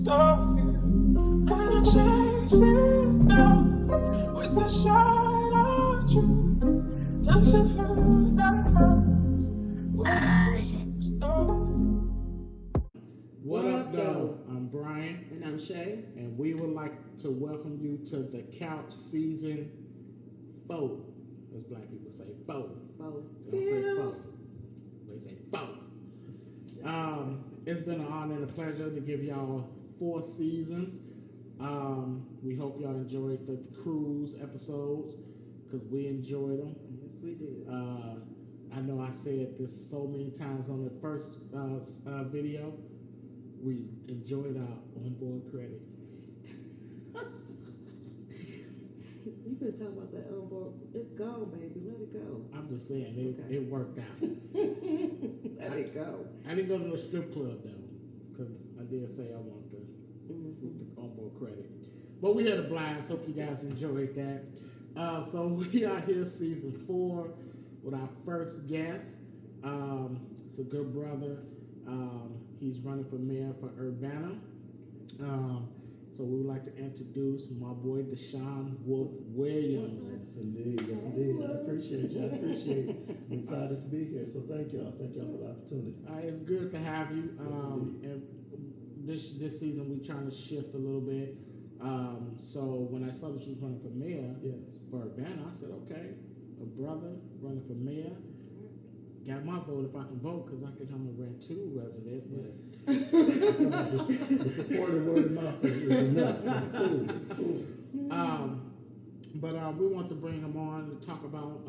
stop you. Gonna chase it down with the shine of truth, dancing through the house. What up, though? I'm Brian. And I'm Shay. And we would like to welcome you to the Couch Season 4. As black people say, 4. They don't say 4. They say 4. It's been an honor and a pleasure to give y'all 4 seasons. We hope y'all enjoyed the cruise episodes because we enjoyed them. Yes, we did. I know I said this so many times on the first video. We enjoyed our onboard credit. You've been talking about that onboard. It's gone, baby. Let it go. I'm just saying, it worked out. Let it go. I didn't go to no strip club, though, because I did say I want the onboard credit. But we had a blast. Hope you guys enjoyed that. So we are here season 4 with our first guest. It's a good brother. He's running for mayor for Urbana. So we would like to introduce my boy DeShawn Wolf Williams. Yes, indeed. Yes, indeed. I appreciate you. I'm excited to be here. So thank y'all. Thank y'all for the opportunity. It's good to have you. Yes, and this season we're trying to shift a little bit. So when I saw that she was running for mayor for Urbana, I said, okay, a brother running for mayor. Got my vote if I can vote because I think I'm a Rantoul resident. The supportive word of mouth is enough. It's cool. But we want to bring him on to talk about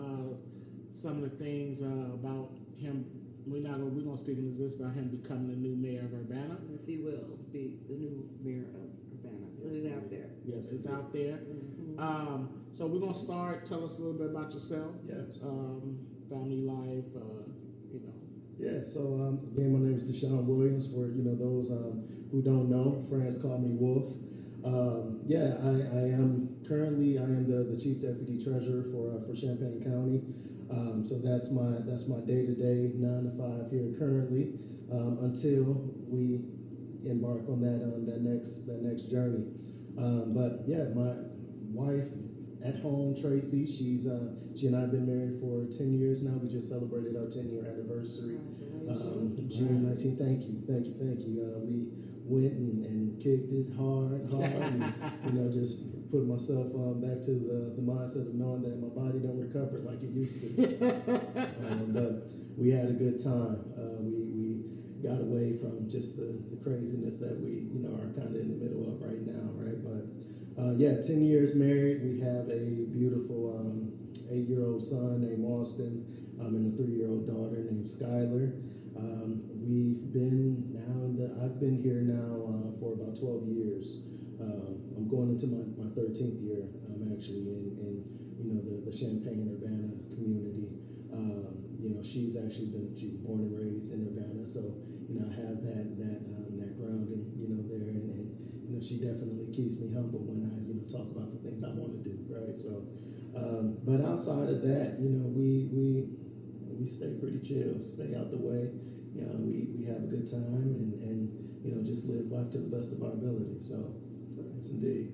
some of the things about him. We're going to speak in this about him becoming the new mayor of Urbana. Yes, he will be the new mayor of Urbana. Put it out there. Yes, it's out there. Mm-hmm. So we're going to start. Tell us a little bit about yourself. Yes. Family life, Yeah, so again, my name is DeShawn Williams. For those who don't know, friends call me Wolf. I am currently the chief deputy treasurer for Champaign County. So that's my day-to-day 9 to 5 here currently until we embark on that next journey. But yeah, my wife at home, Tracy, she and I have been married for 10 years now. We just celebrated our 10-year anniversary. June 19th. Thank you. We went and kicked it hard, and just put myself back to the mindset of knowing that my body don't recover like it used to. But we had a good time. We got away from just the craziness that we are kind of in the middle of right now, right? But 10 years married. We have a beautiful 8-year-old son named Austin, and a 3-year-old daughter named Skylar. I've been here now for about 12 years. I'm going into my 13th year. I'm actually in the Champaign Urbana community. She's born and raised in Urbana, so I have that grounding there, and she definitely keeps me humble when I talk about the things I want to do, right? So, but outside of that, we stay pretty chill, stay out the way. We have a good time and just live life to the best of our ability. So, yes, indeed.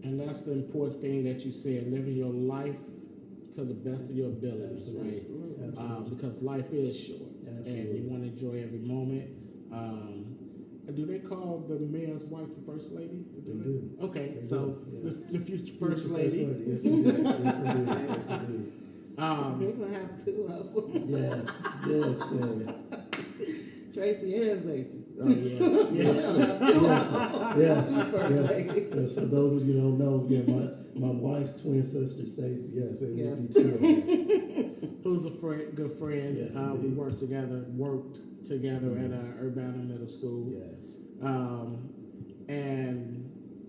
And that's the important thing that you said, living your life to the best of your abilities, right? Absolutely. Because life is short, and you want to enjoy every moment. Do they call the mayor's wife the first lady? They do. Okay, They so do, yeah. the future first lady. Yes, indeed. Yes, indeed. We're going to have 2 of them. Yes. Tracy and Stacey. Oh, yeah. Yes. First lady. Yes. For those of you who don't know, my wife's twin sister, Stacey. Yes, it would be 2 of them. Who's a good friend. Yes, we worked together at Urbana Middle School. Yes. And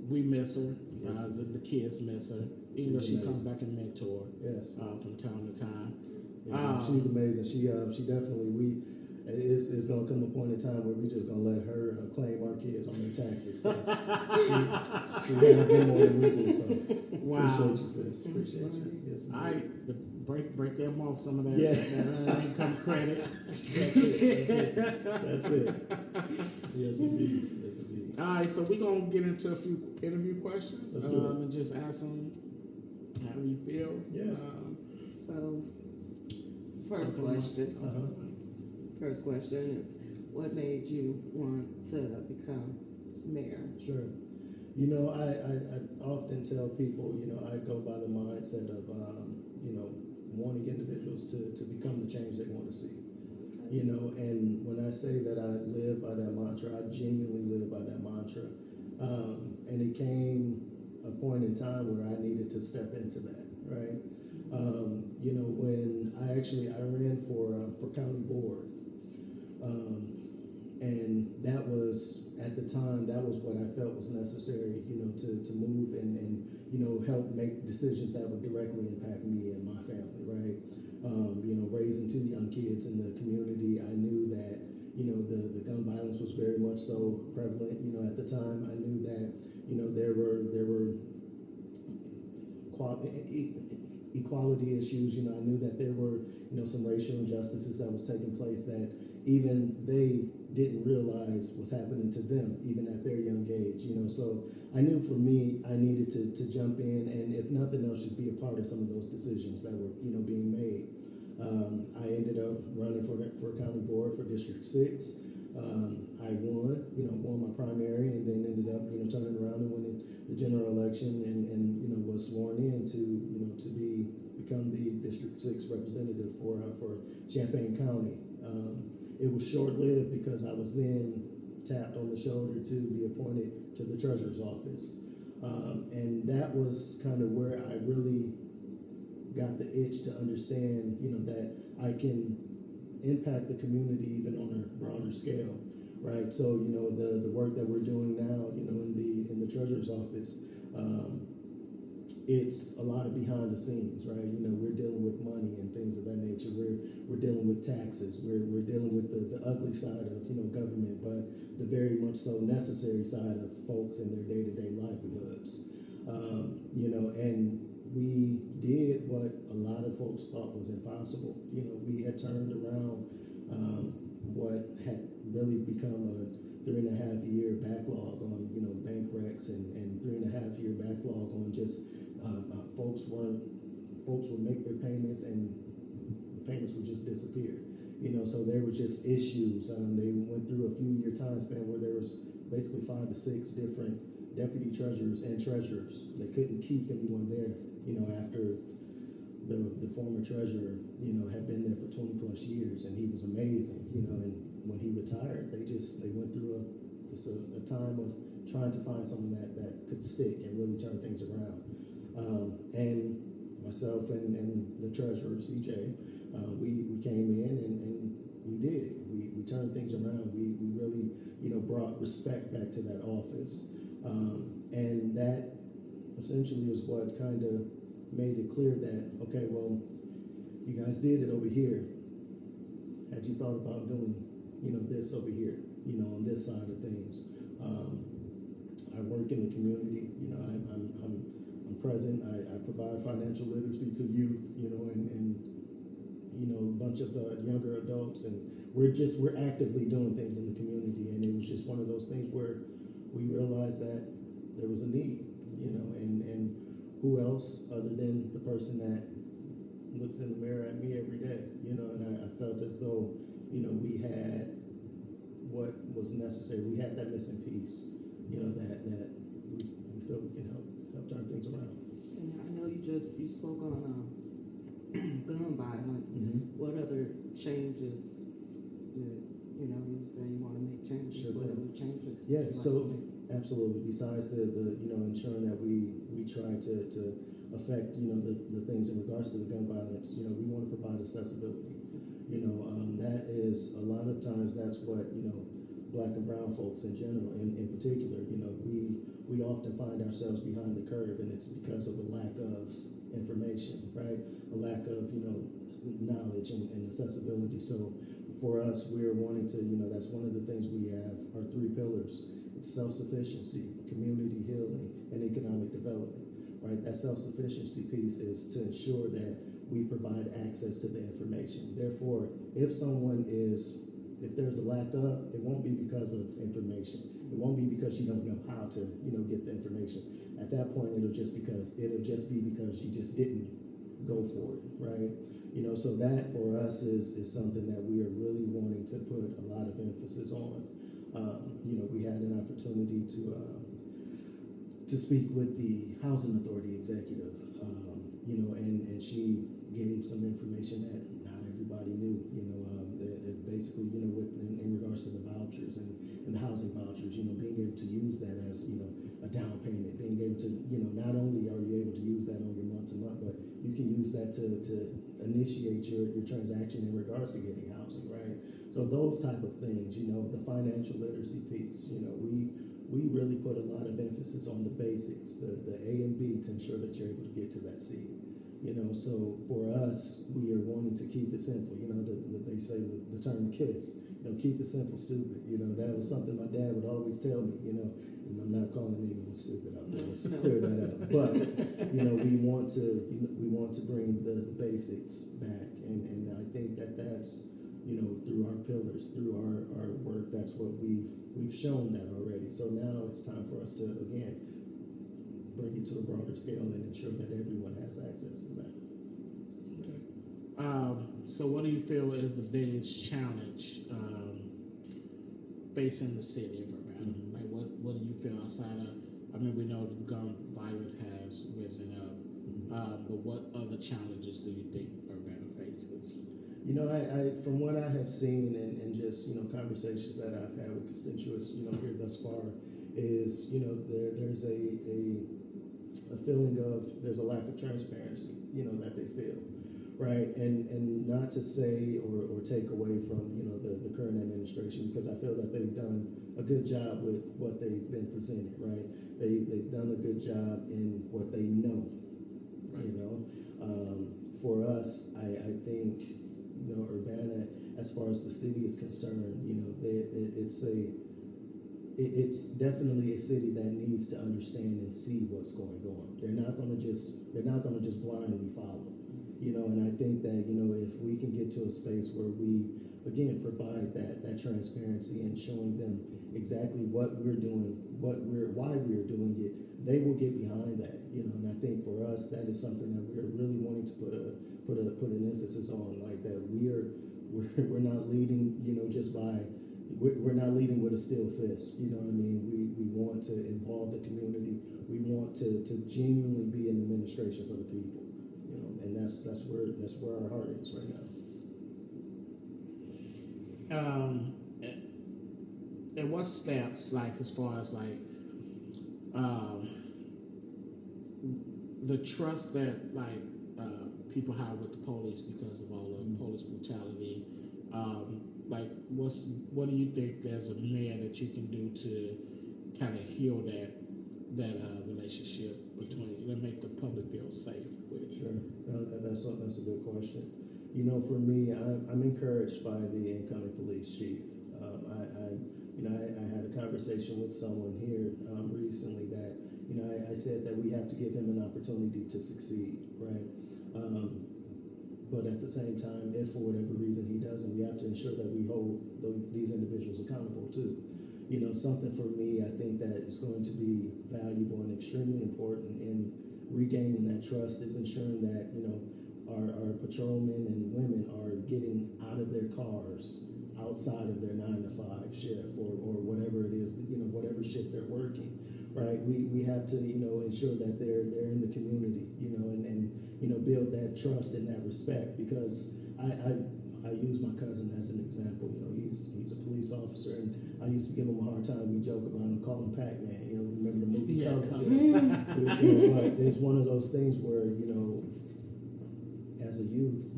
we miss her. The kids miss her, even though she comes back and mentor. Yes. From time to time. She's amazing. She definitely it's gonna come a point in time where we just gonna let her claim our kids on their taxes. She got way more than we do. So wow. Appreciate you, sis. Appreciate you. Yes. All right, break them off some of that, Yeah. that income credit. That's it. Yes, indeed. right, so we're gonna get into a few interview questions Let's do it. and just ask them how do you feel. Yeah. So, first question is, what made you want to become mayor? Sure. You know, I often tell people, you know, I go by the mindset of, you know, wanting individuals to become the change they want to see. You know, and when I say that I live by that mantra, I genuinely live by that mantra. And it came a point in time where I needed to step into that, right? You know, when I ran for county board, and that was, at the time, that was what I felt was necessary, you know, to move and, you know, help make decisions that would directly impact me and my family, right? You know, raising two young kids in the community, I knew that, you know, the gun violence was very much so prevalent, you know, at the time. I knew that, you know, there were equality issues, you know, I knew that there were, you know, some racial injustices that was taking place that even they didn't realize was happening to them, even at their young age, you know. So I knew for me, I needed to jump in and, if nothing else, just be a part of some of those decisions that were, you know, being made. I ended up running for county board for District 6. I won my primary, and then ended up, you know, turning around and winning the general election, and you know, was sworn in to, you know, to become the District 6 representative for Champaign County. It was short-lived because I was then tapped on the shoulder to be appointed to the treasurer's office. And that was kind of where I really got the itch to understand, you know, that I can impact the community even on a broader scale, right? So, you know, the work that we're doing now, you know, in the treasurer's office, it's a lot of behind the scenes, right? You know, we're dealing with money and things of that nature. We're dealing with taxes. We're dealing with the ugly side of, you know, government, but the very much so necessary side of folks in their day-to-day livelihoods. You know, and we did what a lot of folks thought was impossible. You know, we had turned around what had really become a 3.5-year backlog on, you know, bank recs and 3.5-year backlog on just folks would make their payments and the payments would just disappear. You know, so there were just issues. They went through a few-year time span where there was basically 5 to 6 different deputy treasurers and treasurers. They couldn't keep anyone there, you know, after the former treasurer, you know, had been there for 20 plus years, and he was amazing, you know, and when he retired, they went through a time of trying to find someone that could stick and really turn things around. And myself and the treasurer, CJ, we came in and we did it. We turned things around. We really, you know, brought respect back to that office. And that essentially is what kind of made it clear that, okay, well, you guys did it over here. Had you thought about doing, you know, this over here, you know, on this side of things? I work in the community, you know, I'm present. I provide financial literacy to youth, you know, and you know, a bunch of younger adults, and we're actively doing things in the community. And it was just one of those things where we realized that there was a need, you know, and who else other than the person that looks in the mirror at me every day, you know. And I felt as though, you know, we had what was necessary. We had that missing piece, you know, that we feel we can help turn things around. And I know you spoke on gun violence. Mm-hmm. What other changes did, you know, you say you want to make changes? Sure what thing. other changes? Yeah, would you so like to make? absolutely. Besides the you know, ensuring that we try to affect, you know, the things in regards to the gun violence, you know, we want to provide accessibility. You know, that is a lot of times that's what, you know, Black and brown folks in general, in particular, you know, we often find ourselves behind the curve, and it's because of a lack of information, right? A lack of, you know, knowledge and accessibility. So for us, we're wanting to, you know, that's one of the things we have, our 3 pillars. It's self-sufficiency, community healing, and economic development, right? That self-sufficiency piece is to ensure that we provide access to the information. Therefore, if someone is If there's a lack of, it won't be because of information. It won't be because you don't know how to, get the information. At that point, it'll just be because you just didn't go for it, right? So that for us is something that we are really wanting to put a lot of emphasis on. We had an opportunity to speak with the Housing Authority executive, and she gave some information that not everybody knew, that basically, in regards to the vouchers and the housing vouchers, being able to use that as, a down payment, being able to, not only are you able to use that on your month to month, but you can use that to initiate your transaction in regards to getting housing, right? So those type of things, the financial literacy piece, we really put a lot of emphasis on the basics, the A and B to ensure that you're able to get to that C. So for us, we are wanting to keep it simple. They say the term KISS, keep it simple, stupid. That was something my dad would always tell me, and I'm not calling anyone stupid out there, let's clear that up. But, we want to bring the basics back. And I think that's, through our pillars, through our work, that's what we've shown that already. So now it's time for us to, again, bring it to a broader scale and ensure that everyone has access to that. So what do you feel is the biggest challenge facing the city of Urbana? Like what do you feel outside of, we know the gun violence has risen up, but what other challenges do you think Urbana faces? I from what I have seen and just, conversations that I've had with constituents, here thus far is, there's a feeling of, there's a lack of transparency, that they feel. Right, and not to say or take away from the current administration, because I feel that they've done a good job with what they've been presented. Right, they've done a good job in what they know. Right. For us, I think Urbana, as far as the city is concerned, it's definitely a city that needs to understand and see what's going on. They're not going to just blindly follow. And I think that, if we can get to a space where we, again, provide that transparency and showing them exactly what we're doing, why we're doing it, they will get behind that, and I think for us, that is something that we're really wanting to put an emphasis on, like that we're not leading, we're not leading with a steel fist, We want to involve the community. We want to genuinely be an administration for the people. And that's where our heart is right now. And what steps, like as far as the trust that people have with the police because of all the police brutality, what do you think there's a mayor that you can do to kind of heal that relationship between and make the public feel safe with? Sure, that's a good question. For me, I'm encouraged by the incoming police chief. I had a conversation with someone here recently that I said that we have to give him an opportunity to succeed, right? But at the same time, if for whatever reason he doesn't, we have to ensure that we hold these individuals accountable too. Something for me, I think that is going to be valuable and extremely important in regaining that trust is ensuring that, our patrolmen and women are getting out of their cars outside of their 9-to-5 shift or whatever it is, whatever shift they're working, right? We have to, ensure that they're in the community, and build that trust and that respect, because I use my cousin as an example. He's a police officer, and I used to give him a hard time. We joke about him, call him Pac-Man. Remember the movie? Yeah. But it's one of those things where as a youth,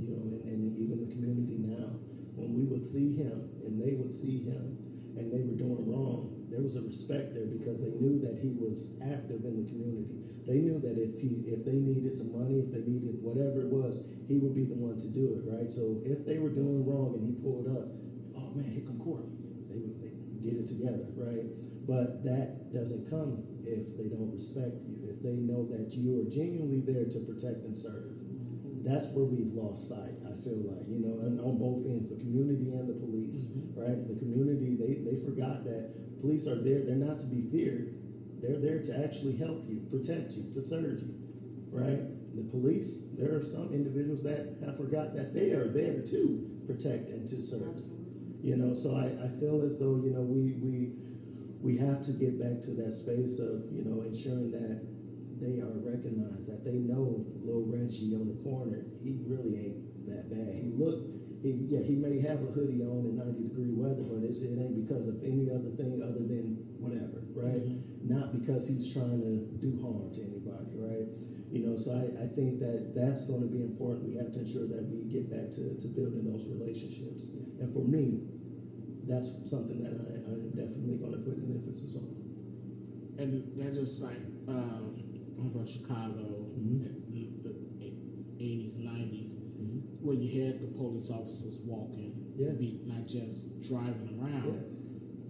and even the community now, when we would see him and they would see him, and they were doing wrong, there was a respect there because they knew that he was active in the community. They knew that if they needed some money, if they needed whatever it was, he would be the one to do it, right? So if they were doing wrong and he pulled up, oh man, here come court. They would get it together, right? But that doesn't come if they don't respect you, if they know that you are genuinely there to protect and serve. That's where we've lost sight, I feel like, you know, and on both ends, the community and the police, right? The community, they forgot that police are there. They're not to be feared. They're there to actually help you, protect you, to serve you, right? The police, there are some individuals that have forgot that they are there to protect and to serve. You know, so I feel as though, you know, we have to get back to that space of, you know, ensuring that they are recognized, that they know little Reggie on the corner, he really ain't that bad. He may have a hoodie on in 90-degree weather, but it ain't because of any other thing other than whatever, right? Not because he's trying to do harm to anybody, right? You know, so I think that that's going to be important. We have to ensure that we get back to building those relationships. And for me, that's something that I am definitely going to put an emphasis on. And that just like, I'm from Chicago, in the 80s, 90s, where you had the police officers walking, not just driving around,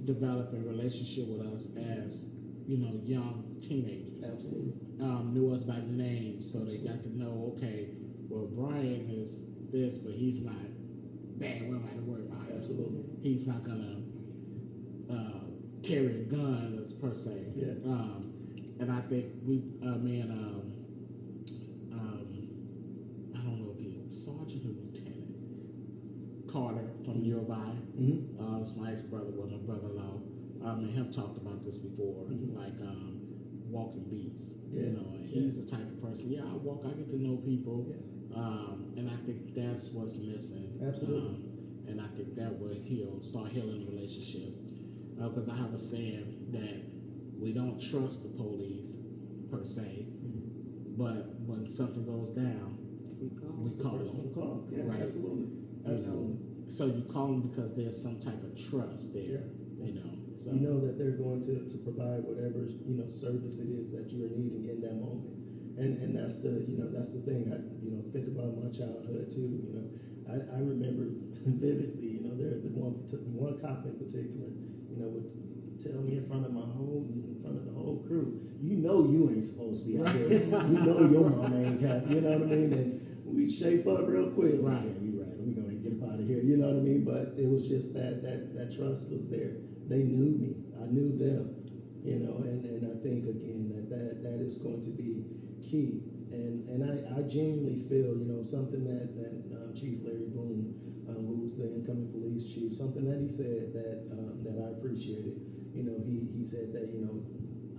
developing a relationship with us as, you know, young teenagers. Absolutely. Knew us by name, so they got to know, okay, well, Brian is this, but he's not bad. We don't have to worry about him. Absolutely. He's not gonna carry a gun, per se. And I think me and I don't know if he's Sergeant or Lieutenant Carter from Urbana. It's my ex-brother, well, my brother-in-law. And him talked about this before, like walking beats. You know, and he's the type of person. I walk. I get to know people, and I think that's what's missing. Absolutely. And I think that will start healing the relationship. Because I have a saying that we don't trust the police per se, but when something goes down, we call them. Yeah, right? Absolutely. So you call them because there's some type of trust there. You know. So. You know that they're going to provide whatever, you know, service it is that you're needing in that moment, and that's the thing. I think about my childhood too. You know, I remember vividly. You know, the one cop in particular, you know, would tell me in front of the whole crew, you know, you ain't supposed to be out here. You know your mama ain't got. You know what I mean? And we shape up real quick. Right. Yeah, you're right. We're gonna get up out of here. You know what I mean? But it was just that trust was there. They knew me. I knew them, you know, and I think again that is going to be key. And I genuinely feel, you know, something that Chief Larry Boone, who's the incoming police chief, something that he said that I appreciated. You know, he said that, you know,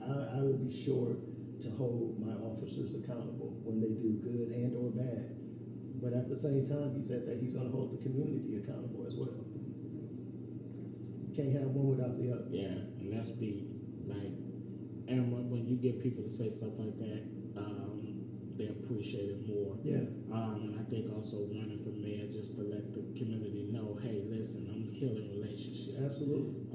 I will be sure to hold my officers accountable when they do good and or bad. But at the same time, he said that he's going to hold the community accountable as well. Can't have one without the other. Yeah, and that's deep. Like, and when you get people to say stuff like that, they appreciate it more. Yeah. And I think also running for mayor just to let the community know, hey, listen, I'm healing relationships. Absolutely.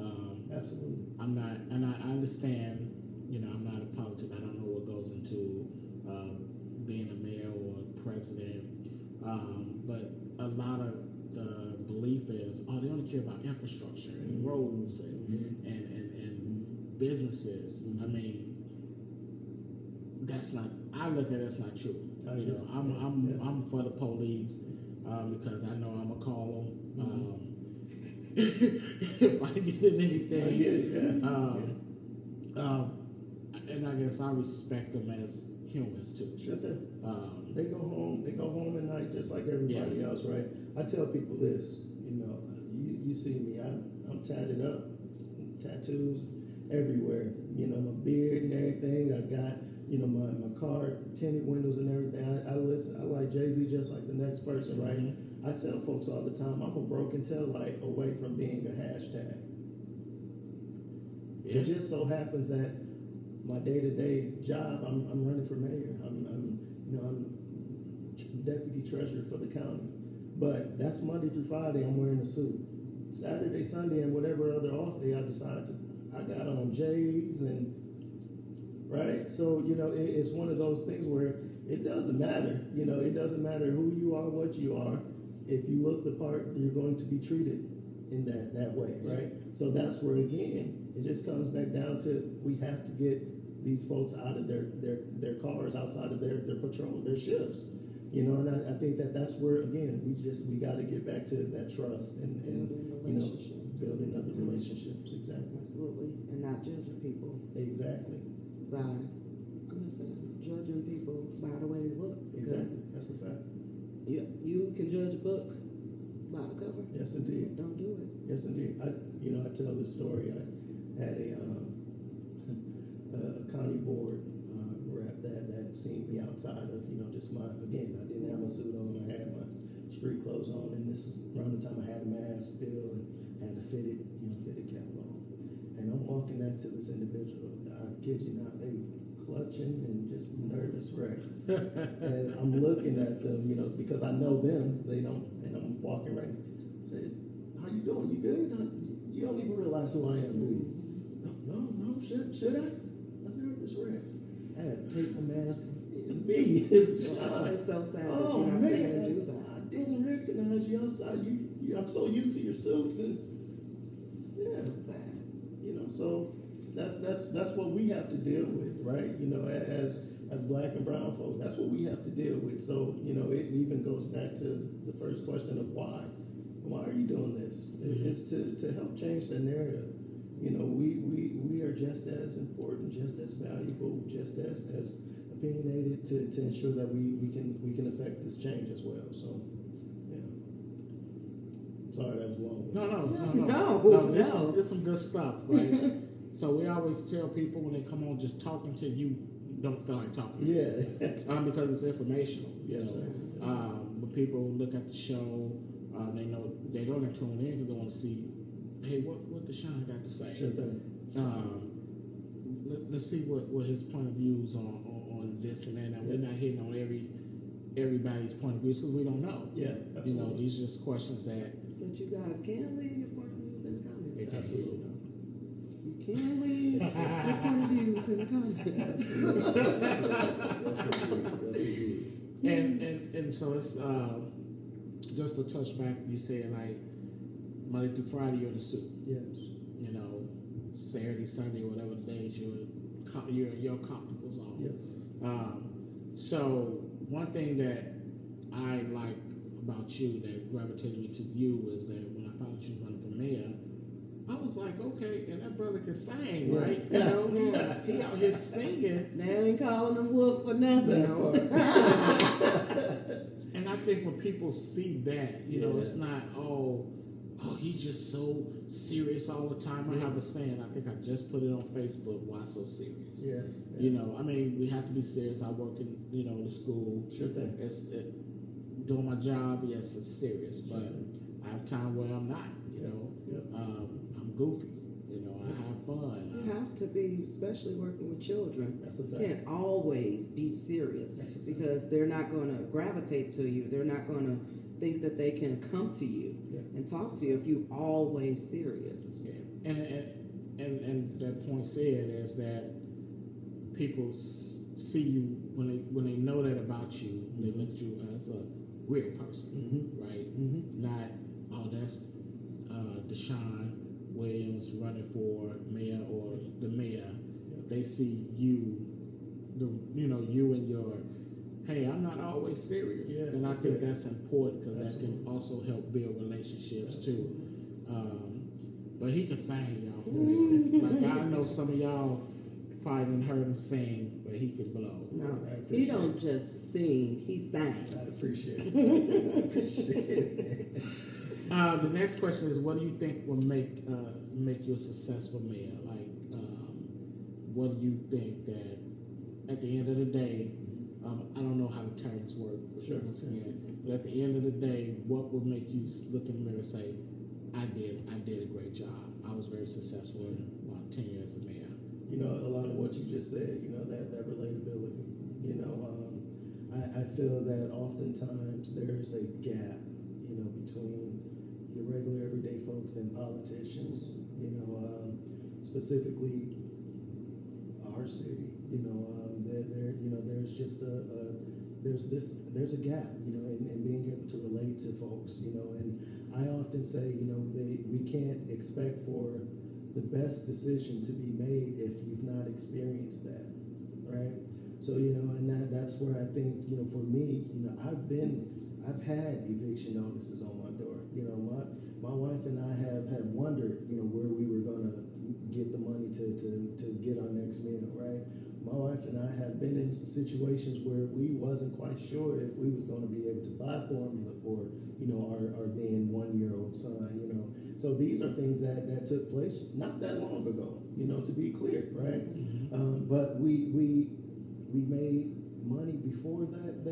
Absolutely. I'm not, and I understand. You know, I'm not a politician. I don't know what goes into being a mayor or president. But a lot of the belief is, they only care about infrastructure and roads and businesses. I mean, that's not. I look at that's not true. You know, I'm for the police because I know I'm gonna call them if I get in anything. I get it. And I guess I respect them as humans too. Sure thing. They go home at night just like everybody else, right? I tell people this, you know, you see me, I'm tatted up, tattoos everywhere. You know, my beard and everything. I got, you know, my car, tinted windows and everything. I listen, I like Jay-Z just like the next person, right? I tell folks all the time, I'm a broken tail light away from being a hashtag. It just so happens that my day-to-day job, I'm running for mayor. I'm deputy treasurer for the county. But that's Monday through Friday, I'm wearing a suit. Saturday, Sunday, and whatever other off day I got on J's and, right? So, you know, it's one of those things where it doesn't matter. You know, it doesn't matter who you are, what you are. If you look the part, you're going to be treated in that way, right? So that's where, again, it just comes back down to we have to get these folks out of their cars, outside of their patrol, their shifts. You know, and I think that's where again we got to get back to that trust and building other relationships. Exactly. Absolutely, and not judging people Exactly. by. I'm gonna say judging people by the way they look. Because Exactly. That's a fact. you can judge a book by the cover. Yes, indeed. Don't do it. Yes, indeed. I tell this story. I had a county board rep that seen me outside of just I didn't have my suit on. I had my street clothes on, and this is around the time I had a mask still and had a fitted cap on. And I'm walking next to this individual. I kid you not, they clutching and just nervous wreck. And I'm looking at them, because I know them. They don't, and I'm walking right. Say, how you doing? You good? You don't even realize who I am, do you? No. Should I? I'm nervous wreck. I had to take my mask. It's me. It's DeShawn. It's so sad Oh that you're not able to do man, that. I didn't recognize you outside. I'm so used to your suits and yeah. So sad. So that's what we have to deal with, right? As black and brown folks, that's what we have to deal with. So it even goes back to the first question of why. Why are you doing this? It's to help change the narrative. We are just as important, just as valuable, just as opinionated to ensure that we can affect this change as well. So, yeah. Sorry, that was long. No. It's some good stuff, right? So we always tell people when they come on, just talk until you don't feel like talking. Yeah. Because it's informational. Yes, sir. When people look at the show, they know they're going to tune in because they want to see, hey, what DeShawn got to say. Sure thing. Let's see what his point of view is on this and that. Now, we're not hitting on everybody's point of view because we don't know. Yeah, absolutely. These are just questions that. But you guys can leave your point of views in the comments. Absolutely. You can leave your point of views in the comments. And so it's just to touch back. You said like Monday through Friday you're in a suit. Yes. Saturday, Sunday, whatever the days you're in your comfortable zone. Yep. So one thing that I like about you that gravitated me to you is that when I found out you running for mayor, I was like, okay, and that brother can sing, right? He out here singing. They ain't calling him Wolf for nothing. And I think when people see that, it's not, oh, he's just so serious all the time. I have a saying, I think I just put it on Facebook, why so serious? Yeah. We have to be serious. I work in, the school. Sure thing. Doing my job, yes, it's serious, but I have time where I'm not, I'm goofy, I have fun. You have to be, especially working with children. That's a fact. You can't always be serious because they're not going to gravitate to you. They're not going to think that they can come to you and talk to you if you always serious. Yeah. And that point said is that people see you when they know that about you, they look at you as a real person, right? Not that's DeShawn Williams running for mayor or the mayor. They see you, you and your. Hey, I'm not always serious, and I think that's important because that can also help build relationships too. But he can sing, y'all. For real. Like I know some of y'all probably didn't heard him sing, but he can blow. No, he don't just sing; he sang. I appreciate it. The next question is, what do you think will make you a successful mayor? Like, what do you think that at the end of the day? I don't know how the terms work, once again, but at the end of the day, what would make you look in the mirror and say, I did a great job. I was very successful in my tenure as a mayor. A lot of what you just said, that relatability. I feel that oftentimes there's a gap, between your regular everyday folks and politicians, specifically our city, there's just there's a gap, in being able to relate to folks, and I often say, we can't expect for the best decision to be made if you've not experienced that, right? So, and that's where I think, for me, I've had eviction notices on my door. My wife and I have wondered, where we were gonna get the money to get our next meal, right? My wife and I have been in situations where we wasn't quite sure if we was gonna be able to buy formula for, our then 1-year-old son, So these are things that took place not that long ago, to be clear, right? But we made money before that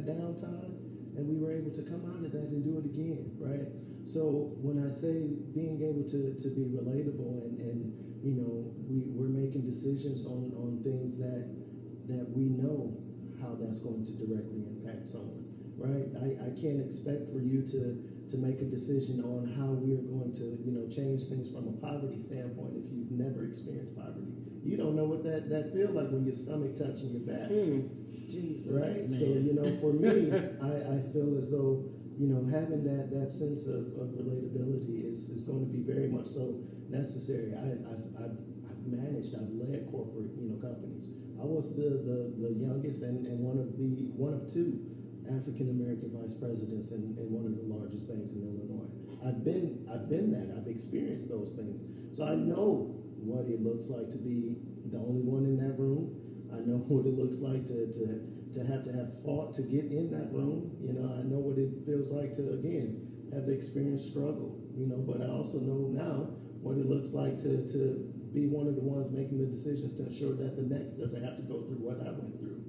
downtime, and we were able to come out of that and do it again, right? So when I say being able to be relatable and we're making decisions on things that we know how that's going to directly impact someone, right? I can't expect for you to make a decision on how we're going to change things from a poverty standpoint if you've never experienced poverty. You don't know what that feels like when your stomach touching your back. Jesus. Right? Man. So, for me, I feel as though, having that sense of relatability is going to be very much so necessary. I've managed, I've led corporate, companies. I was the youngest and one of two African American vice presidents in one of the largest banks in Illinois. I've been that. I've experienced those things. So I know what it looks like to be the only one in that room. I know what it looks like to have fought to get in that room. I know what it feels like to, again, have experienced struggle, but I also know now what it looks like to be one of the ones making the decisions to ensure that the next doesn't have to go through what I went through.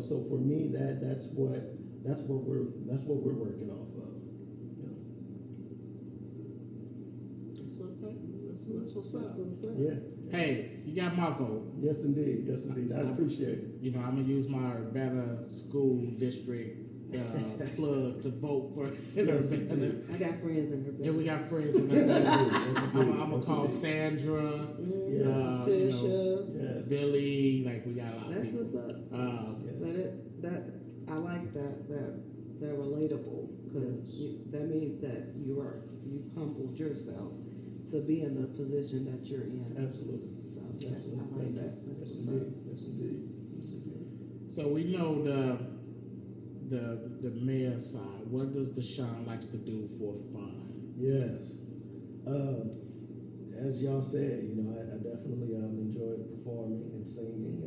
So for me, that's what we're working off of. That's what's up. Yeah. Hey, you got my vote. Yes, indeed. Yes, indeed. I appreciate it. I'm gonna use my Urbana school district plug to vote for Urbana. I got friends in Urbana. Yeah, we got friends in Urbana. I'm gonna call Sandra, Tisha, Yes. Billy. Like we got a lot of that's people. what's up. Yes. That I like that they're relatable because that means that you've humbled yourself to be in the position that you're in. Absolutely. So Absolutely. I like that. Yes, That's indeed. Yes, indeed. Yes, indeed. So we know the mayor side. What does DeShawn likes to do for fun? Yes. As y'all said, I definitely enjoy performing and singing,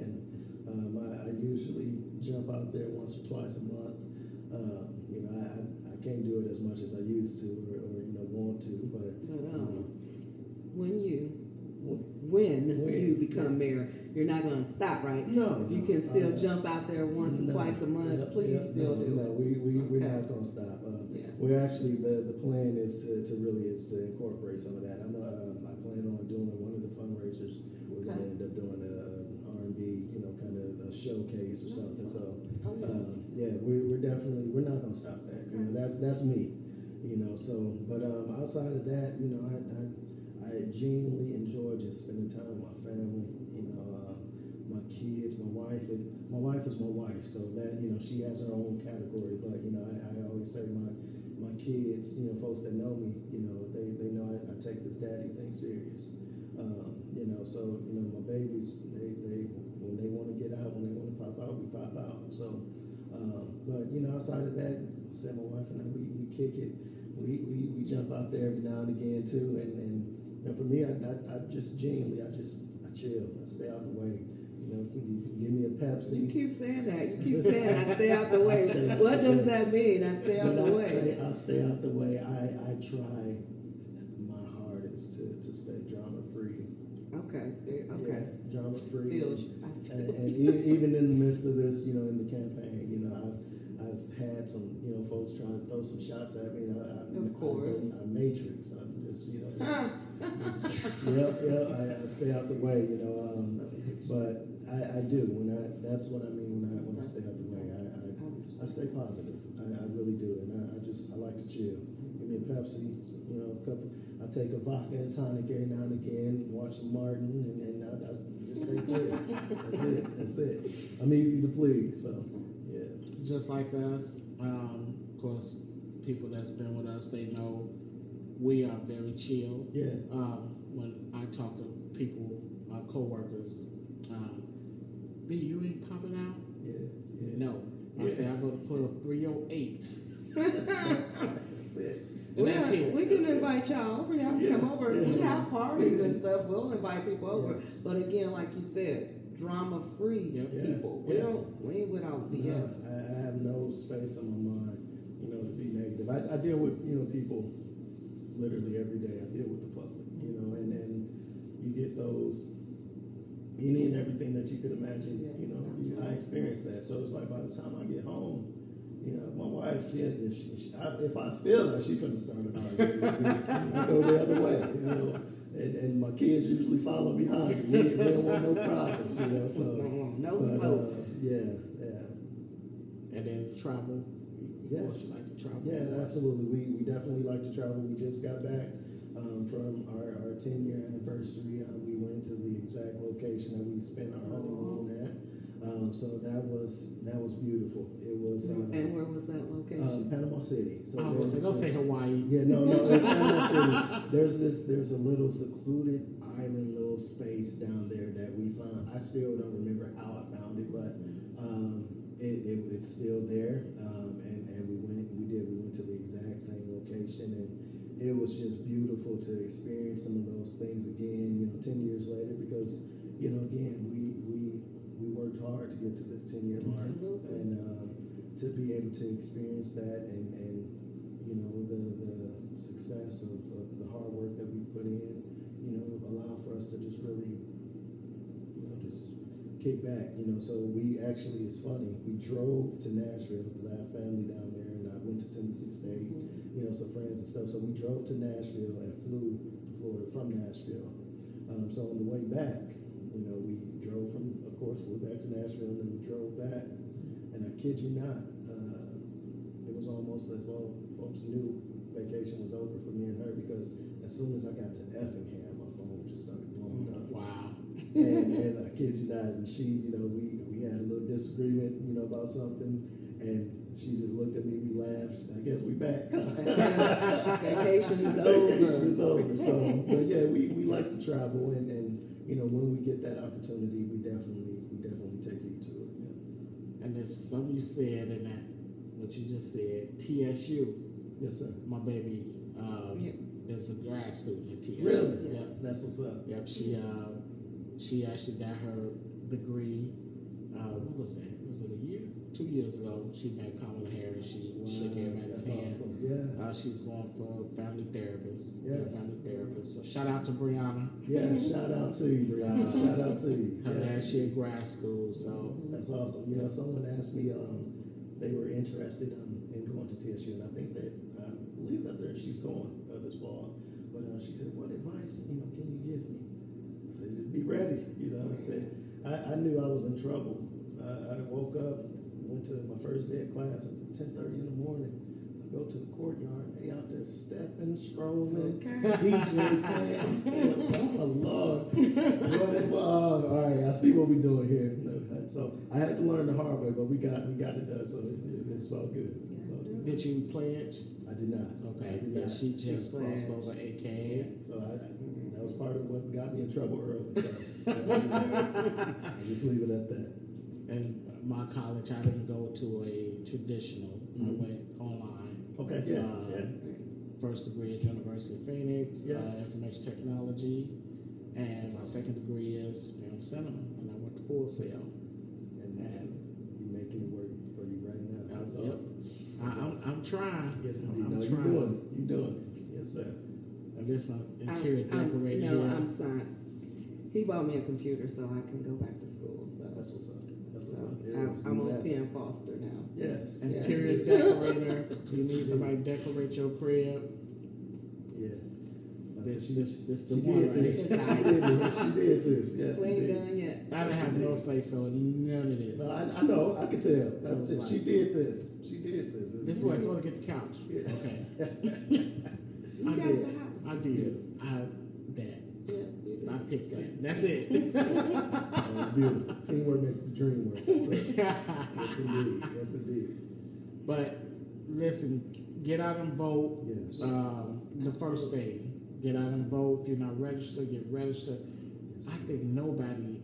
and I usually jump out there once or twice a month. I can't do it as much as I used to or want to, but when you become mayor, you're not going to stop, right? No. If you can still jump out there once or twice a month, please still do no, it. we're not going to stop. Yes. We're actually the plan is to incorporate some of that. I plan on doing one of the fundraisers. We're going to end up doing a R&B, kind of a showcase or something. So we're not going to stop that. That's me. So but outside of that, I genuinely enjoy just spending time with my family. My kids, my wife. My wife is my wife, so that she has her own category. But I always say my kids, folks that know me, they know I take this daddy thing serious. So my babies, they when they want to get out, when they want to pop out, we pop out. So, but outside of that, I said my wife and I we kick it. We jump out there every now and again too, and for me, I just genuinely I chill. I stay out the way. You give me a Pepsi. You keep saying that. You keep saying I stay out the way. What does that mean? I stay out the way. I stay out the way. I try my hardest to stay drama free. Okay. Yeah, drama free. Feels. And even in the midst of this, in the campaign, I've had some, folks trying to throw some shots at me. Of course. I matrix. I'm just, I stay out the way, but I do. That's what I mean when I stay out the way. I stay positive. I really do, and I like to chill. Give me a Pepsi, a couple. I take a vodka and tonic every now and again. Watch some Martin, and I just stay clear. That's it. I'm easy to please, so yeah. Just like us, of course, people that's been with us, they know we are very chill. Yeah. When I talk to people, coworkers, B, you ain't popping out? Yeah. No. I say I go to Club 308. That's it. And that's it. We can invite y'all over. Y'all can come over. We have parties and stuff. We'll invite people over. But again, like you said, drama-free people. We ain't without BS. I have no space in my mind, to be negative. I deal with, people literally every day. I deal with the public, and you get those, any and everything that you could imagine, I experience that. So it's like by the time I get home, my wife, if I feel like she's gonna start an argument, I go the other way, and my kids usually follow behind me. We don't want no problems, so. No smoke. Yeah. And then travel. Yeah. Of course, you like to travel. Yeah, absolutely. We definitely like to travel. We just got back from our 10-year anniversary. We went to the exact location that we spent our honeymoon at. So that was beautiful. It was. And where was that location? Panama City. So don't say Hawaii. Yeah, no, it's Panama City. There's a little secluded island, little space down there that we found. I still don't remember how I found it, but it's still there. And we went to the exact same location, and it was just beautiful to experience some of those things again. 10 years later, because again we worked hard to get to this 10-year mark, and to be able to experience that, and the success of the hard work that we put in, allow for us to just really just kick back. So we actually, it's funny, we drove to Nashville because I have family down there, and I went to Tennessee State, some friends and stuff. So we drove to Nashville and flew to Florida from Nashville. So on the way back, we drove from, of course, flew back to Nashville, and then we drove back. And I kid you not, it was almost as though folks knew vacation was over for me and her, because as soon as I got to Effingham, my phone just started blowing up. Wow. And I kid you not, and she, we had a little disagreement, about something, and she just looked at me, we laughed. I guess we back. Vacation is over. So, but yeah, we like to travel, and when we get that opportunity, we definitely take heed to it. Yeah. And there's something you said in that, what you just said, TSU. Yes, sir. My baby, is a grad student at TSU. Really? Yep. That's what's up. Yep. She actually got her degree. What was that? Was it a year? 2 years ago, she met Kamala Harris. She shook everybody's hand. Awesome. Yeah. She's going for family therapist. Yes. Family therapist. So shout out to Brianna. Yeah, shout out to you, Brianna. Shout out to you. Her last year grad school. So that's awesome. Someone asked me, they were interested in going to TSU, and I think that I believe that she's going this fall. But she said, "What advice, can you give me?" I said, "Just be ready." I said, I knew I was in trouble. I woke up, went to my first day of class at 10:30 in the morning. I go to the courtyard. They out there stepping, strolling, DJ playing. I said, "Oh my Lord!" All right, I see what we're doing here. So I had to learn the hard way, but we got it done. So it's all good. It's all good. did you pledge? I did not. Okay. Yeah, She just crossed over AKA. So that was part of what got me in trouble early. So I'll just leave it at that. And my college, I didn't go to a traditional. I went online. Okay. Yeah. First degree at University of Phoenix, information technology, and my second degree is film cinema, and I went to Full Sail. And you making it work for you right now. That's awesome. I'm trying. Yes, I'm indeed. trying. You're doing it. Yes, sir. And this interior decorator. No, I'm signed. He bought me a computer so I can go back to school. So That's what's up. That's what's so up. I'm on Penn Foster now. Yes. Interior decorator. You need somebody to decorate your crib. Yeah. This the She one, did this. right? She did this. Yes. We she ain't did. done yet. I didn't have no say so in none of this. No, I know. I can tell. was like- She did this. She did this. This is why I want to get the couch. Yeah. Okay. You I got did. the house. I did. That. Yeah, you did. I picked that. That's it. That's beautiful. Teamwork makes the dream work. So, yes, indeed. Yes, indeed. But listen, get out and vote. Yes. The first thing, get out and vote. If you're not registered, get registered. I think nobody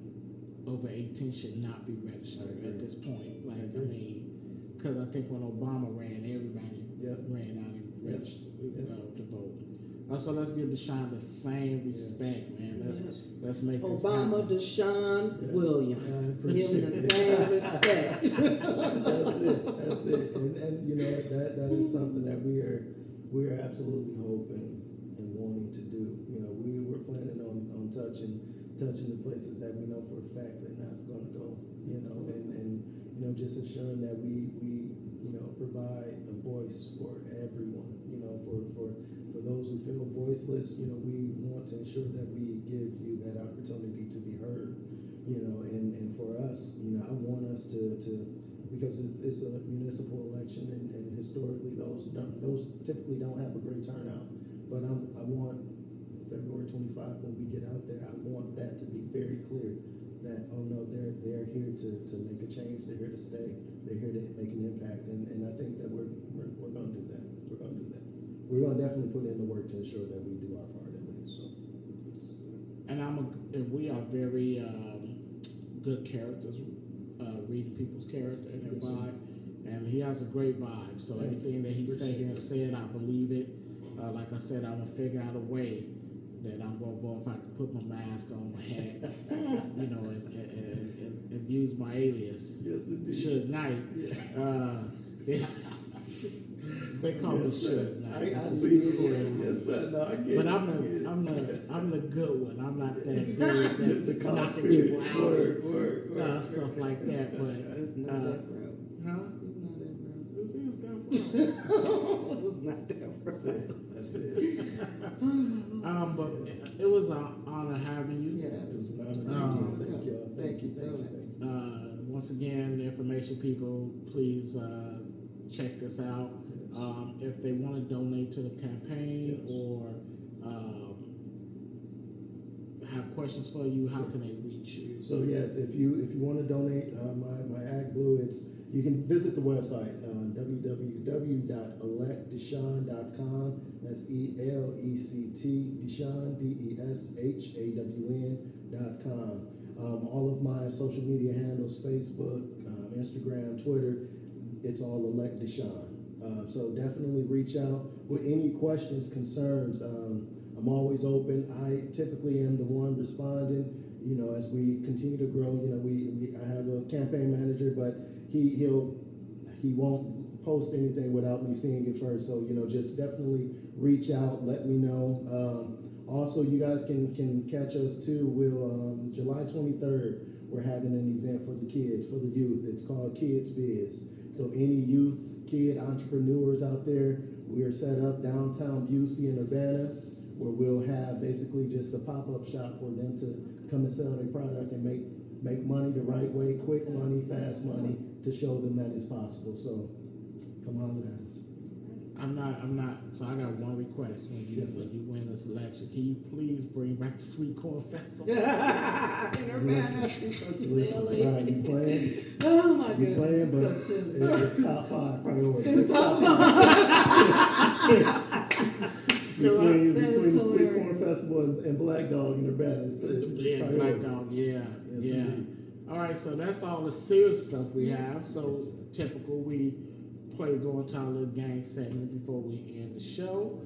over 18 should not be registered at this point. Like, I mean, because I think when Obama ran, everybody ran out and registered to vote. So let's give DeShawn the same respect, man. Let's make Obama, this DeShawn, Williams. Give him the Appreciate same respect. That's it. And you know that is something that we are absolutely hoping and wanting to do. You know, we were planning on touching the places that we know for a fact they're not going to go. You know, and you know, just ensuring that we you know provide a voice for everyone. You know, for those who feel voiceless, you know, we want to ensure that we give you that opportunity to be heard, you know, and for us, you know, I want us to because it's a municipal election and historically those typically don't have a great turnout, but I want February 25 when we get out there, I want that to be very clear that, oh no, they're here to make a change, they're here to stay, they're here to make an impact, and I think that we're going to do that. We're going to definitely put in the work to ensure that we do our part at least. So. And we are very good characters, reading people's characters and their vibe. And he has a great vibe. So everything that he said here and said, I believe it. Like I said, I'm going to figure out a way that I'm going to vote if I can put my mask on, my hat, you know, and use my alias. Yes, indeed. Suge Knight. Yeah. They call me Suge Knight. I see it. Yes, sir. No, I get but it. I'm the good one. I'm not that good the that knocking spirit. people out. Word. Stuff like that. But It's not that road. huh? It's This is that It's not that road. That's it. but it was an honor having you. Yes. It was an honor. Thank you. Thank you so much. Once again, the information people, please check this out. If they want to donate to the campaign or have questions for you, how can they reach you? So yes, if you want to donate, my Act Blue, you can visit the website www.electdeshawn.com. That's ELECT DeShawn DESHAWN.com. All of my social media handles: Facebook, Instagram, Twitter. It's all Elect DeShawn. So definitely reach out with any questions, concerns. I'm always open. I typically am the one responding. You know, as we continue to grow, you know, I have a campaign manager, but he won't post anything without me seeing it first. So, you know, just definitely reach out, let me know. Also, you guys can catch us too. We'll July 23rd, we're having an event for the kids, for the youth. It's called Kids Biz. So any youth, kid entrepreneurs out there, we are set up downtown Busey in Urbana, where we'll have basically just a pop-up shop for them to come and sell their product and make money the right way, quick money, fast money, to show them that it's possible. So come on at us. I'm not. So I got one request when you win this election. Can you please bring back the Sweet Corn Festival? Right, you playing? Oh my You playing, goodness. but So silly. it's top 5 priorities. It's top between That is the Sweet hilarious. Corn Festival and Black Dog in Urbana. It's Yeah, priority. Black Dog. Yeah, Yes, yeah. indeed. All right, so that's all the serious stuff we have. So typical, we go into our little gang segment before we end the show.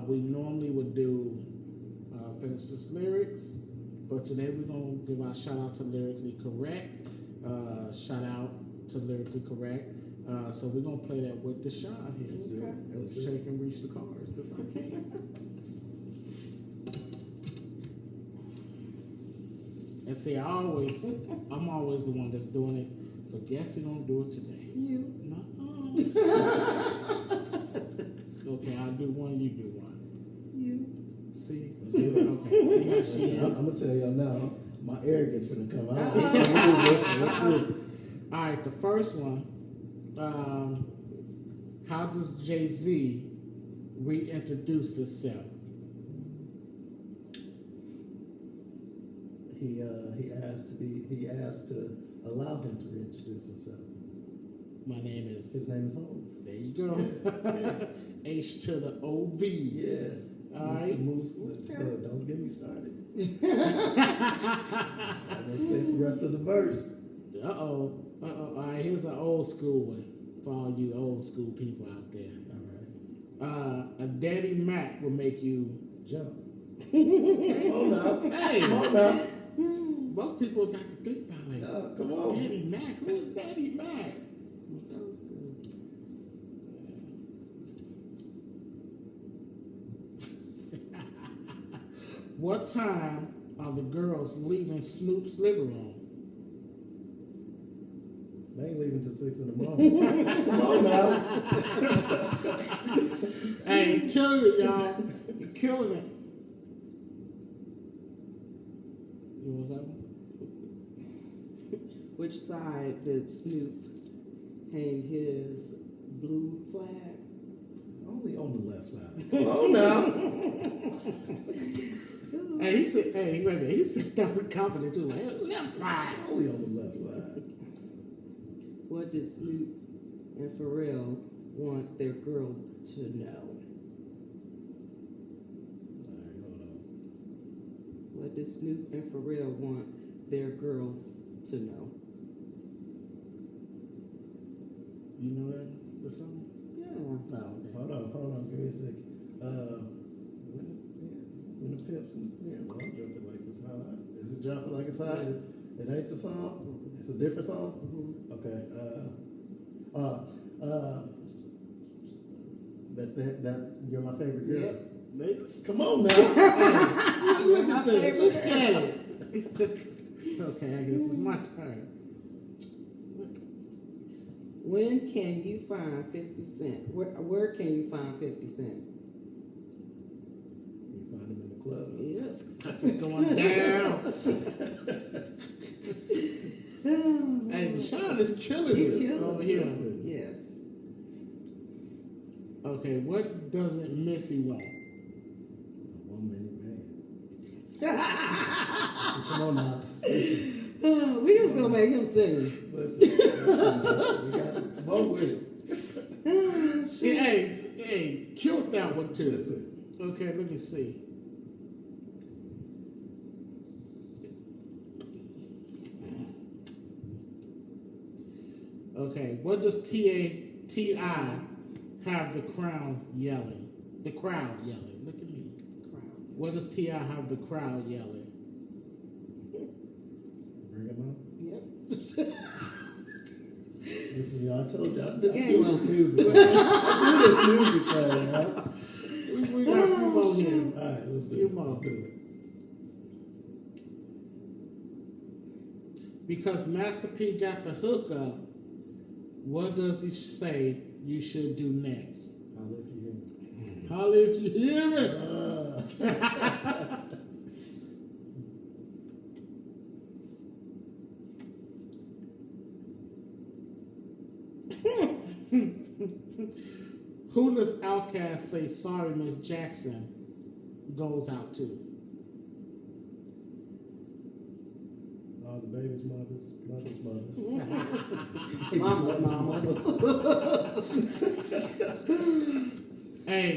We normally would do finish this lyrics, but today we're gonna give our shout out to Lyrically Correct. Shout out to Lyrically Correct. So we're gonna play that with DeShawn here. If Shay can reach the cars, because I can't. And see, I'm always the one that's doing it, but guess who's gonna do it today? You. No. Okay, I'll do one, you do one. You. See? Okay, see how she is? I'm gonna tell y'all now, my arrogance finna come out. Let's do it. All right, the first one. How does Jay-Z reintroduce himself? He asked to allow him to reintroduce himself. My name is. His name is Hov. There you go. H to the O-V. Yeah. All right. Mr. Moose, don't get me started. I'm gonna say the rest of the verse. Uh-oh. All right, here's an old school one for all you old school people out there. All right. A Daddy Mac will make you Jump. Come on now. Hey. Come on now. Most people got to think about like, Come on. Daddy Mac. Who's Daddy Mac? Sounds good. What time are the girls leaving Snoop's living room? They ain't leaving till 6 in the morning. Come on now. Hey, you're killing it, y'all. You're killing it. You want that one? Which side did Snoop hang his blue flag? Only on the left side. Come on now. Hey, he said, hey, wait a minute. He said that with confidence too. Like, left side. Only on the left side. What did Snoop and Pharrell want their girls to know? All right, hold on. What did Snoop and Pharrell want their girls to know? You know that the song? Yeah. Oh, okay. Hold on. Give me a second. When the pips, yeah, well, I'm jumping like it's hot. Is it jumping like it's hot? It ain't the song? It's a different song? Mm-hmm. Okay. That you're my favorite girl. Yep. Come on now. Look at that. Look at it. Okay, I guess it's my turn. When can you find 50 Cent? Where can you find 50 Cent? You find him in the club. Yep. It's going down. Hey, DeShawn is killing He this killing over this. here. Yes. Okay, what doesn't Missy want? A 1 minute man. Come on now. We just gonna make him sing. Listen. We got to come on with it. Hey, killed that one too. Listen. Okay, let me see. Okay, what does T.I. have the crowd yelling? The crowd yelling. Look at me. What does T.I. have the crowd yelling? Bring him up. Yep. Listen, y'all, I told y'all. I The do game this over. music. I do this music thing, huh? We got a few more here. All right, let's do Few it. more. Let's do it. Because Master P got the hookup, what does he say you should do next? Holla if you hear me. Holla if you hear it. Who does Outkast say Sorry Miss Jackson goes out to? All the babies' mothers. Mamas. Hey,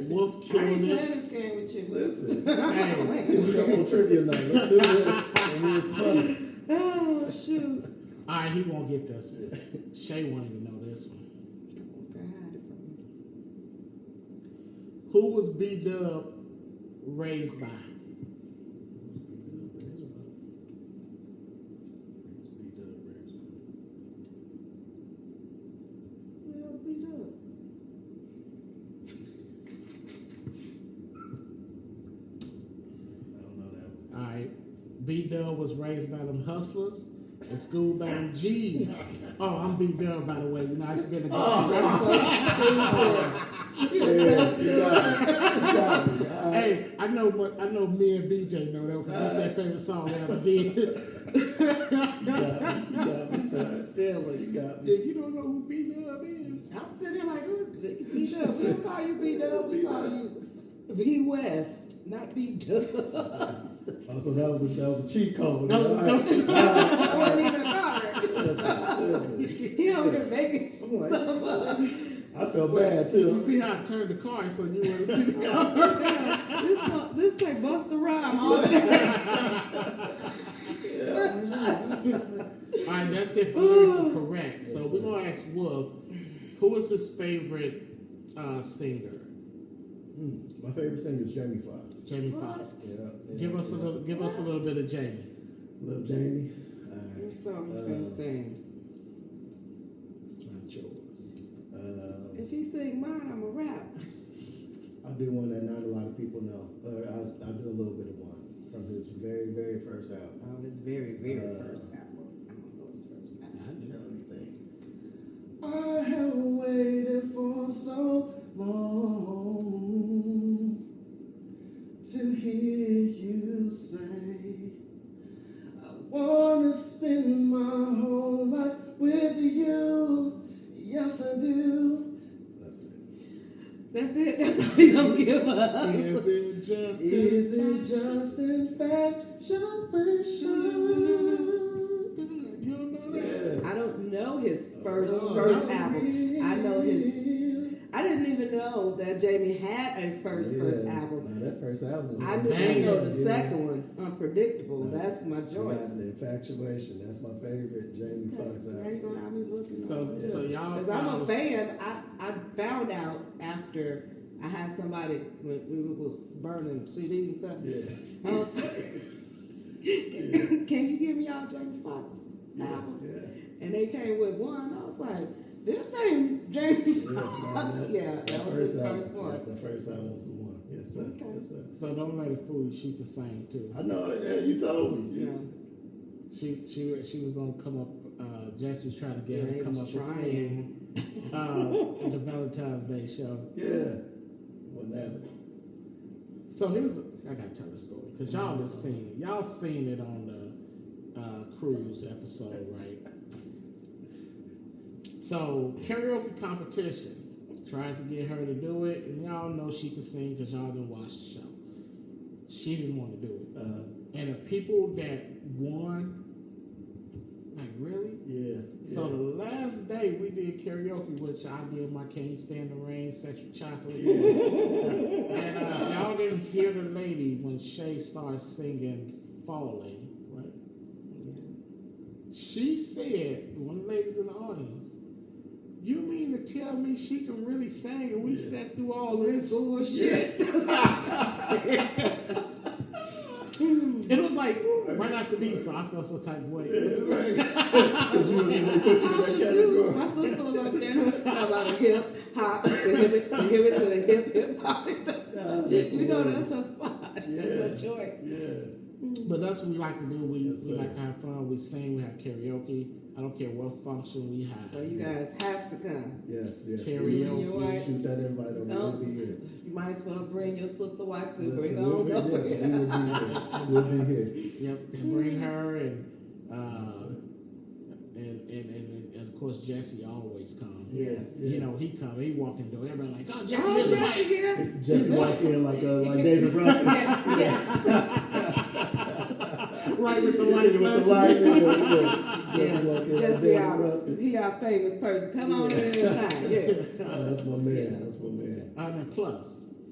Wolf I ain't killed playing it. this game with you. Listen. Hey, We got more trivia now. Let's do this. And it's funny. Oh, shoot. alright, he won't get this one. Shay won't even know this one. Who was B-Dub raised by? Alright, B-Dub was raised by them hustlers and schooled by them G's. Oh, I'm B-Dub, by the way. You know, I spent a Hey, I know me and BJ know that because that's their favorite song they ever did. You got me. Silly. You got me. If you don't know who B-Dub is. I'm sitting there like, who's B-Dub? We don't call you B-Dub, we call you B-West, not B-Dub. Oh, so that was a cheat code. That was a cheat code. That wasn't even a card. Listen. You know, we're making I'm like, some I felt bad too. You see how I turned the car so you wouldn't see the car? This say bust a rhyme all day. All right, that's it for lyrical correct. So we're gonna ask Wolf, who is his favorite singer? My favorite singer is Jamie Foxx. Jamie Foxx. Yeah. Give us a little bit of Jamie. Little Jamie. What song you gonna sing? It's not yours. If he sing mine, I'm a rap. I'll do one that not a lot of people know. I'll do a little bit of one from his very, very first album. Oh, his very, very first album. I don't know his first album. I have waited for so long to hear you say, I wanna spend my whole life with you. Yes, I do. That's it. That's all he gonna give us. Is it just infatuation? You don't know that? I don't know his first album. I know I didn't even know that Jamie had a first album. No, that first album was I know the second one, Unpredictable. That's my joy. The Infatuation. That's my favorite Jamie Foxx There you album. go. I'll be looking. So y'all. Because I'm a fan. I found out after I had somebody when we were burning CDs and stuff. Yeah. I was can you give me all Jamie Foxx albums? Yeah. And they came with one. I was like, this ain't Jamie Foxx. Yeah, that was his first one. The first album was the one. Yes, sir. Okay. Yes, sir. So don't let it fool you. She can sing too. I know. Yeah, you told me. Yeah. She was gonna come up. Jess was trying to get her to come up and sing at the Valentine's Day show. Yeah. Whatever. So I gotta tell the story because y'all just seen it. Y'all seen it on the cruise episode, right? So karaoke competition. Tried to get her to do it, and y'all know she could sing because y'all didn't watch the show. She didn't want to do it, and the people that won, like really. Yeah. So the last day we did karaoke, which I did my Can't Stand the Rain, Sex with Chocolate. And y'all didn't hear the lady when Shay started singing Falling, right? She said, one of the ladies in the audience, you mean to tell me she can really sing and we sat through all this bullshit? It was like right after me, so I felt some type of way. Right. Because you was in there put you in that category. My sister was up there about a hip hop, the hip to the hip hop. You know that's her spot. That's her joy. Yeah. But that's what we like to do. We like to have fun. We sing. We have karaoke. I don't care what function we have. So you guys have to come. Yes. Karaoke. Your wife. Shoot that invite over. We'll be here. You might as well bring your sister wife to Listen, bring her we'll on be over here. here. We'll be here. Yep, and bring her and of course Jesse always comes. Yes. You know he come. He walk in the door. Everybody like, oh Jesse Oh, is the Jesse mic. here. Just walk in like David Ruffin. Yes. Right with the light. With the light. Jesse, he our famous person. Come on in inside. Yeah. That's my man. And plus,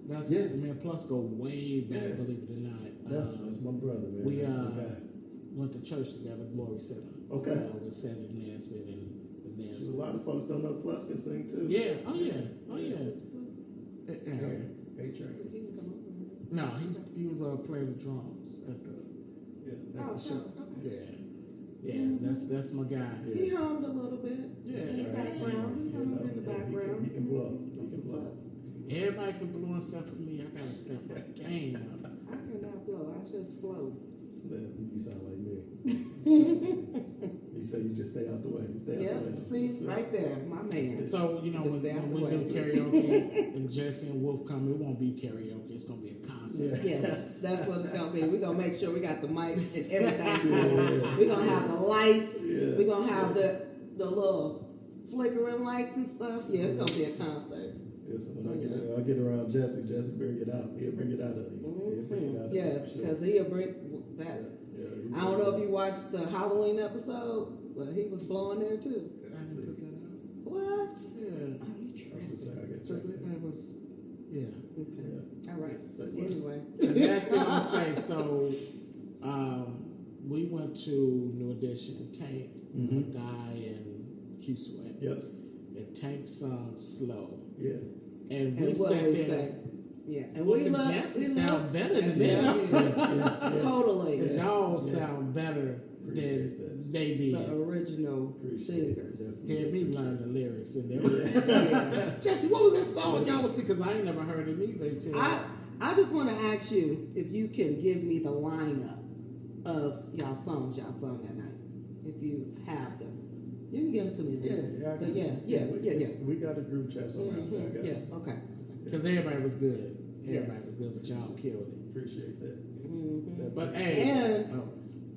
that's man. Plus go way back. Believe it or not. That's my brother, man. We That's my guy. went to church together, Glory Center. Okay. With Cedric Nansmith and A lot of folks don't know Plus can sing too. Yeah. Oh yeah. A-Train. No, he was playing the drums at the show. Okay. Yeah. That's my guy. He hummed a little bit. Yeah. In the background. He hummed in the background. He can blow. Everybody can blow except for me. I gotta step that game up. I cannot blow. I just flow. You sound like me. You say you just stay out the way. See, right there, my man. So, when we do karaoke and Jesse and Wolf come, it won't be karaoke. It's going to be a concert. Yes, that's what it's going to be. We're going to make sure we got the mics and everything. We're going to have the lights. Yeah. We're going to have the little flickering lights and stuff. Yeah, it's going to be a concert. Yeah, so when I get around Jesse bring it out. He'll bring it out of you. Yes, because he'll bring that. I don't know if you watched the Halloween episode, but he was blowing there too. What? Yeah. can say I got So checked. it was, yeah. Okay. Yeah. All right. So Anyway. And last thing I'll say, so we went to New Edition, Tank, Mhm. Guy, and Q Sweat. Yep. And Tank sung slow. Yeah. And we And what sat we there. say. Yeah. And Well, we the love Jackson we sound love- better than Yeah, them. yeah. Totally. Because y'all Yeah. sound better Appreciate than that. they did. The original Appreciate singers. it. Hear me learn the lyrics and Yeah. everything. Jesse, what was that song y'all was singing? Because I ain't never heard it either. Until I just want to ask you if you can give me the lineup of y'all songs y'all sung that night. If you have them. You can give them to me. Yeah, I But got yeah. We got a group chat, so I got Mhm. it. Yeah, okay. Because everybody was good. Everybody Yes. was good, but y'all killed it. Appreciate that. Mhm. But hey, And oh,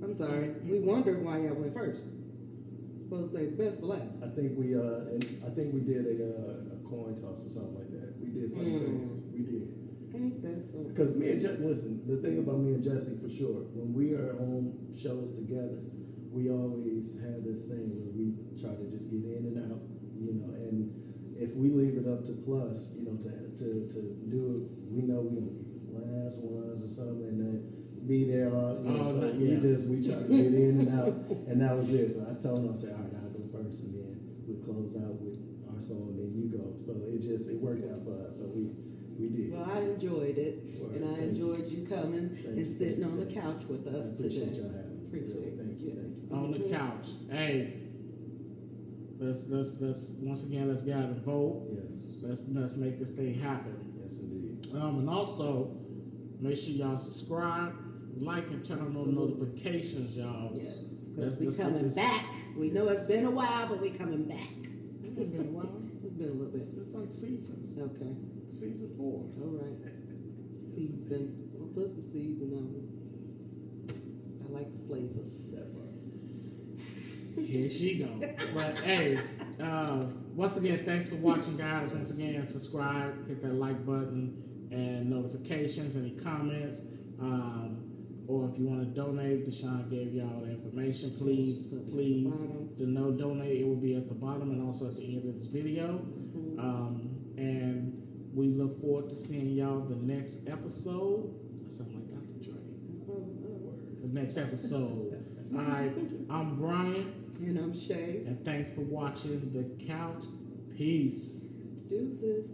I'm sorry, we wondered why y'all went first. Supposed to say best for last. I think we did a coin toss or something like that. We did something crazy. We did. Ain't that so? Because me and Jesse, listen, the thing about me and Jesse for sure, when we are on shows together, we always have this thing where we try to just get in and out, and if we leave it up to Plus, to do it, we know we gonna be last ones or something, and then be there all, Oh, so yeah. we try to get in and out, and that was it. So I told him, I said, all right, I'll go first, and then we close out with our song, and then you go. So it worked out for us. So we did. Well, I enjoyed it, and I Thank you. enjoyed you coming Thank and you. sitting on the couch with I us appreciate today. y'all having me. Appreciate Really, it. thank you. Yes. on the couch. Hey, let's once again let's get out and vote. Yes. Let's make this thing happen. Yes, indeed. And also make sure y'all subscribe, like, and turn on those notifications, y'all. Yes, Let's because we get coming this- back. We know it's been a while, but we coming back. It ain't been a while. It's been a little bit. It's like seasons. Okay. Season 4. All right. Season. We'll put some season on it. I like the flavors. That part. Here she go. But hey, once again, thanks for watching, guys. Once again, subscribe, hit that like button, and notifications. Any comments, or if you want to donate, DeShawn gave y'all the information. Please, the no donate. It will be at the bottom and also at the end of this video. And we look forward to seeing y'all the next episode. That sounds like Dr. Dre. The next episode. All right, I'm Brian. And I'm Shay. And thanks for watching The Couch. Peace. Deuces.